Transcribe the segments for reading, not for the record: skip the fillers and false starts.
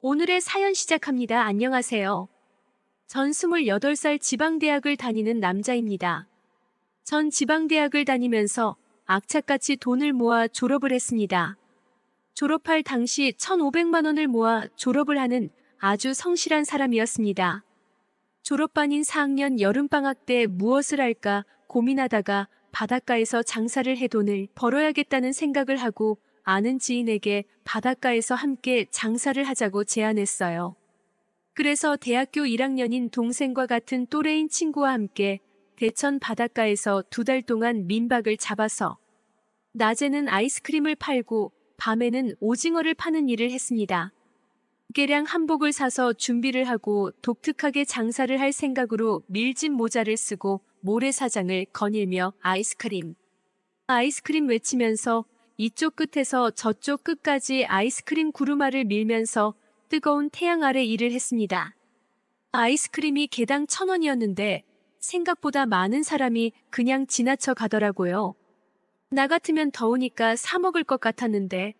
오늘의 사연 시작합니다. 안녕하세요. 전 28살 지방대학을 다니는 남자입니다. 전 지방대학을 다니면서 악착같이 돈을 모아 졸업을 했습니다. 졸업할 당시 1,500만 원을 모아 졸업을 하는 아주 성실한 사람이었습니다. 졸업반인 4학년 여름방학 때 무엇을 할까 고민하다가 바닷가에서 장사를 해 돈을 벌어야겠다는 생각을 하고 아는 지인에게 바닷가에서 함께 장사를 하자고 제안했어요. 그래서 대학교 1학년인 동생과 같은 또래인 친구와 함께 대천 바닷가에서 2달 동안 민박을 잡아서 낮에는 아이스크림을 팔고 밤에는 오징어를 파는 일을 했습니다. 깨량 한복을 사서 준비를 하고 독특하게 장사를 할 생각으로 밀짚 모자를 쓰고 모래사장을 거닐며 아이스크림 외치면서 이쪽 끝에서 저쪽 끝까지 아이스크림 구루마를 밀면서 뜨거운 태양 아래 일을 했습니다. 아이스크림이 개당 1,000원이었는데 생각보다 많은 사람이 그냥 지나쳐 가더라고요. 나 같으면 더우니까 사 먹을 것 같았는데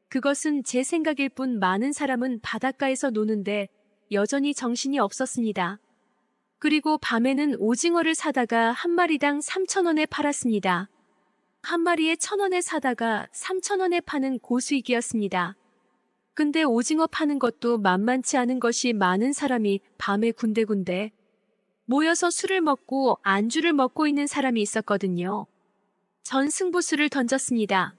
그것은 제 생각일 뿐 많은 사람은 바닷가에서 노는데 여전히 정신이 없었습니다. 그리고 밤에는 오징어를 사다가 한 마리당 3,000원에 팔았습니다. 한 마리에 1,000원에 사다가 3,000원에 파는 고수익이었습니다. 근데 오징어 파는 것도 만만치 않은 것이 많은 사람이 밤에 군데군데 모여서 술을 먹고 안주를 먹고 있는 사람이 있었거든요. 전 승부수를 던졌습니다.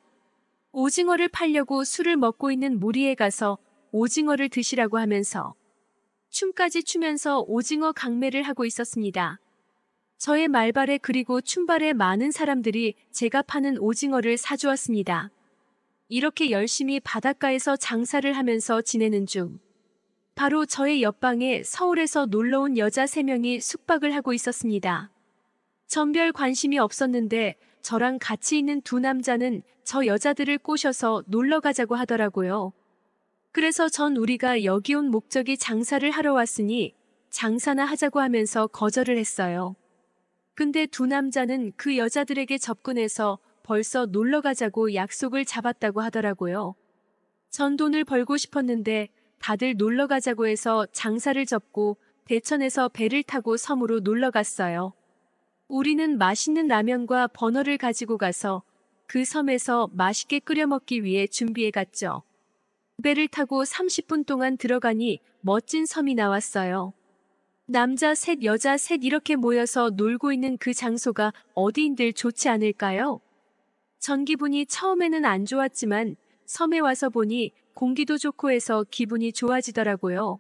오징어를 팔려고 술을 먹고 있는 무리에 가서 오징어를 드시라고 하면서 춤까지 추면서 오징어 강매를 하고 있었습니다. 저의 말발에 그리고 춤발에 많은 사람들이 제가 파는 오징어를 사주었습니다. 이렇게 열심히 바닷가에서 장사를 하면서 지내는 중 바로 저의 옆방에 서울에서 놀러온 여자 3명이 숙박을 하고 있었습니다. 전 별 관심이 없었는데 저랑 같이 있는 2 남자는 저 여자들을 꼬셔서 놀러 가자고 하더라고요. 그래서 전 우리가 여기 온 목적이 장사를 하러 왔으니 장사나 하자고 하면서 거절을 했어요. 근데 2 남자는 그 여자들에게 접근해서 벌써 놀러 가자고 약속을 잡았다고 하더라고요. 전 돈을 벌고 싶었는데 다들 놀러 가자고 해서 장사를 접고 대천에서 배를 타고 섬으로 놀러 갔어요. 우리는 맛있는 라면과 버너를 가지고 가서 그 섬에서 맛있게 끓여 먹기 위해 준비해 갔죠. 배를 타고 30분 동안 들어가니 멋진 섬이 나왔어요. 남자 셋, 여자 셋 이렇게 모여서 놀고 있는 그 장소가 어디인들 좋지 않을까요? 전 기분이 처음에는 안 좋았지만 섬에 와서 보니 공기도 좋고 해서 기분이 좋아지더라고요.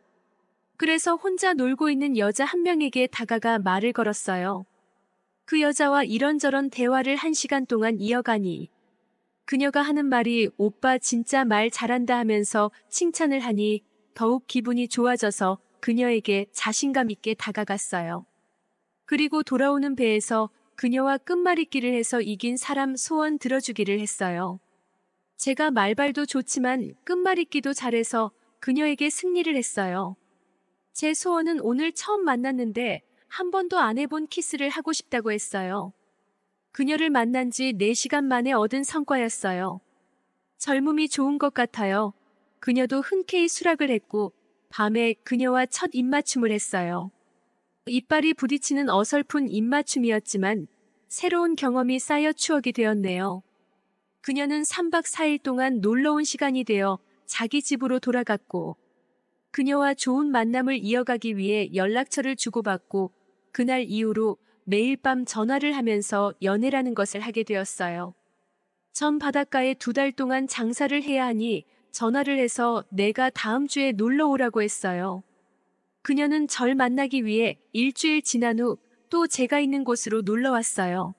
그래서 혼자 놀고 있는 여자 한 명에게 다가가 말을 걸었어요. 그 여자와 이런저런 대화를 1시간 동안 이어가니 그녀가 하는 말이 오빠 진짜 말 잘한다 하면서 칭찬을 하니 더욱 기분이 좋아져서 그녀에게 자신감 있게 다가갔어요. 그리고 돌아오는 배에서 그녀와 끝말잇기를 해서 이긴 사람 소원 들어주기를 했어요. 제가 말발도 좋지만 끝말잇기도 잘해서 그녀에게 승리를 했어요. 제 소원은 오늘 처음 만났는데 한 번도 안 해본 키스를 하고 싶다고 했어요. 그녀를 만난 지 4시간 만에 얻은 성과였어요. 젊음이 좋은 것 같아요. 그녀도 흔쾌히 수락을 했고 밤에 그녀와 첫 입맞춤을 했어요. 이빨이 부딪히는 어설픈 입맞춤이었지만 새로운 경험이 쌓여 추억이 되었네요. 그녀는 3박 4일 동안 놀러온 시간이 되어 자기 집으로 돌아갔고 그녀와 좋은 만남을 이어가기 위해 연락처를 주고받고 그날 이후로 매일 밤 전화를 하면서 연애라는 것을 하게 되었어요. 전 바닷가에 2달 동안 장사를 해야 하니 전화를 해서 내가 다음 주에 놀러 오라고 했어요. 그녀는 절 만나기 위해 일주일 지난 후 또 제가 있는 곳으로 놀러 왔어요.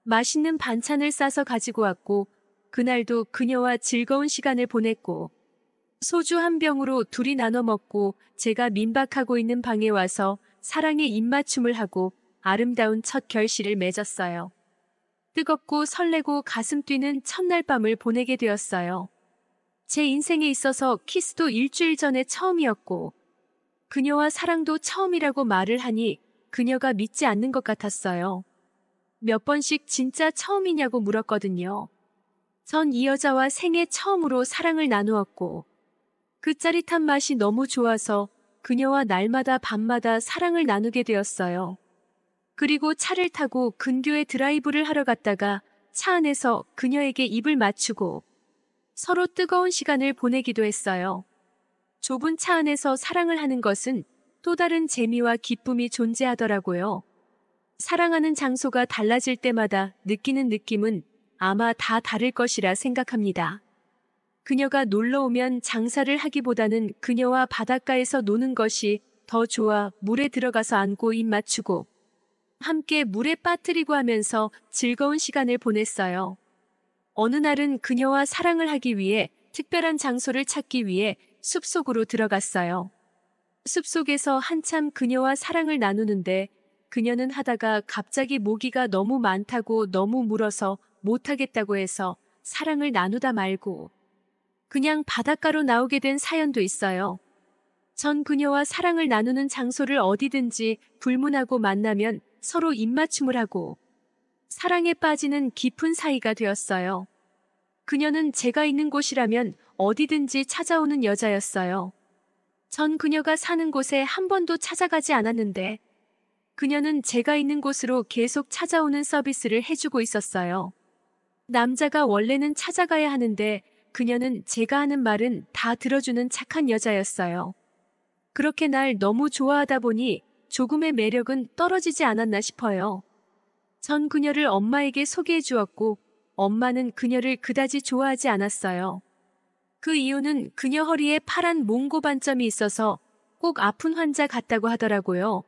맛있는 반찬을 싸서 가지고 왔고 그날도 그녀와 즐거운 시간을 보냈고 소주 한 병으로 둘이 나눠 먹고 제가 민박하고 있는 방에 와서 사랑의 입맞춤을 하고 아름다운 첫 결실을 맺었어요. 뜨겁고 설레고 가슴 뛰는 첫날 밤을 보내게 되었어요. 제 인생에 있어서 키스도 일주일 전에 처음이었고 그녀와 사랑도 처음이라고 말을 하니 그녀가 믿지 않는 것 같았어요. 몇 번씩 진짜 처음이냐고 물었거든요. 전 이 여자와 생애 처음으로 사랑을 나누었고 그 짜릿한 맛이 너무 좋아서 그녀와 날마다 밤마다 사랑을 나누게 되었어요. 그리고 차를 타고 근교에 드라이브를 하러 갔다가 차 안에서 그녀에게 입을 맞추고 서로 뜨거운 시간을 보내기도 했어요. 좁은 차 안에서 사랑을 하는 것은 또 다른 재미와 기쁨이 존재하더라고요. 사랑하는 장소가 달라질 때마다 느끼는 느낌은 아마 다 다를 것이라 생각합니다. 그녀가 놀러 오면 장사를 하기보다는 그녀와 바닷가에서 노는 것이 더 좋아 물에 들어가서 안고 입 맞추고 함께 물에 빠뜨리고 하면서 즐거운 시간을 보냈어요. 어느 날은 그녀와 사랑을 하기 위해 특별한 장소를 찾기 위해 숲속으로 들어갔어요. 숲속에서 한참 그녀와 사랑을 나누는데 그녀는 하다가 갑자기 모기가 너무 많다고 너무 물어서 못하겠다고 해서 사랑을 나누다 말고 그냥 바닷가로 나오게 된 사연도 있어요. 전 그녀와 사랑을 나누는 장소를 어디든지 불문하고 만나면 서로 입맞춤을 하고 사랑에 빠지는 깊은 사이가 되었어요. 그녀는 제가 있는 곳이라면 어디든지 찾아오는 여자였어요. 전 그녀가 사는 곳에 한 번도 찾아가지 않았는데 그녀는 제가 있는 곳으로 계속 찾아오는 서비스를 해주고 있었어요. 남자가 원래는 찾아가야 하는데 그녀는 제가 하는 말은 다 들어주는 착한 여자였어요. 그렇게 날 너무 좋아하다 보니 조금의 매력은 떨어지지 않았나 싶어요. 전 그녀를 엄마에게 소개해 주었고 엄마는 그녀를 그다지 좋아하지 않았어요. 그 이유는 그녀 허리에 파란 몽고 반점이 있어서 꼭 아픈 환자 같다고 하더라고요.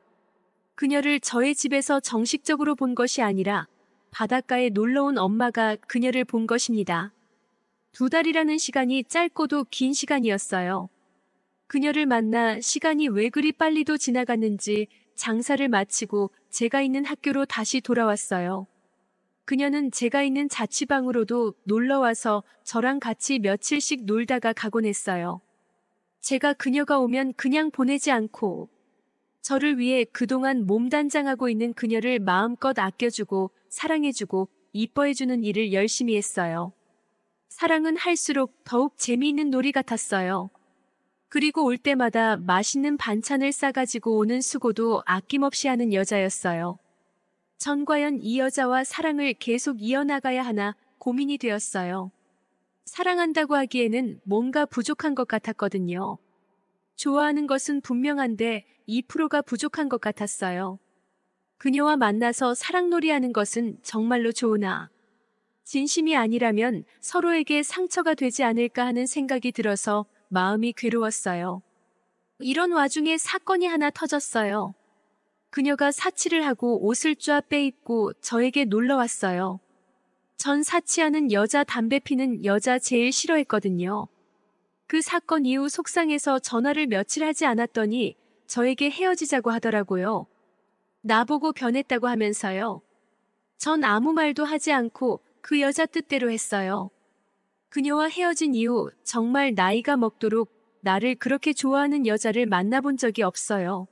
그녀를 저의 집에서 정식적으로 본 것이 아니라 바닷가에 놀러 온 엄마가 그녀를 본 것입니다. 2달이라는 시간이 짧고도 긴 시간이었어요. 그녀를 만나 시간이 왜 그리 빨리도 지나갔는지 장사를 마치고 제가 있는 학교로 다시 돌아왔어요. 그녀는 제가 있는 자취방으로도 놀러와서 저랑 같이 며칠씩 놀다가 가곤 했어요. 제가 그녀가 오면 그냥 보내지 않고 저를 위해 그동안 몸단장하고 있는 그녀를 마음껏 아껴주고 사랑해주고 이뻐해주는 일을 열심히 했어요. 사랑은 할수록 더욱 재미있는 놀이 같았어요. 그리고 올 때마다 맛있는 반찬을 싸가지고 오는 수고도 아낌없이 하는 여자였어요. 전 과연 이 여자와 사랑을 계속 이어나가야 하나 고민이 되었어요. 사랑한다고 하기에는 뭔가 부족한 것 같았거든요. 좋아하는 것은 분명한데 2%가 부족한 것 같았어요. 그녀와 만나서 사랑놀이하는 것은 정말로 좋으나 진심이 아니라면 서로에게 상처가 되지 않을까 하는 생각이 들어서 마음이 괴로웠어요. 이런 와중에 사건이 하나 터졌어요. 그녀가 사치를 하고 옷을 쫙 빼입고 저에게 놀러 왔어요. 전 사치하는 여자, 담배 피는 여자 제일 싫어했거든요. 그 사건 이후 속상해서 전화를 며칠 하지 않았더니 저에게 헤어지자고 하더라고요. 나보고 변했다고 하면서요. 전 아무 말도 하지 않고 그 여자 뜻대로 했어요. 그녀와 헤어진 이후 정말 나이가 먹도록 나를 그렇게 좋아하는 여자를 만나본 적이 없어요.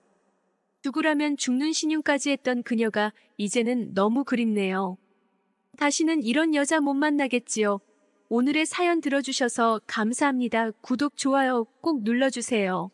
죽으라면 죽는 신용까지 했던 그녀가 이제는 너무 그립네요. 다시는 이런 여자 못 만나겠지요. 오늘의 사연 들어주셔서 감사합니다. 구독, 좋아요 꼭 눌러주세요.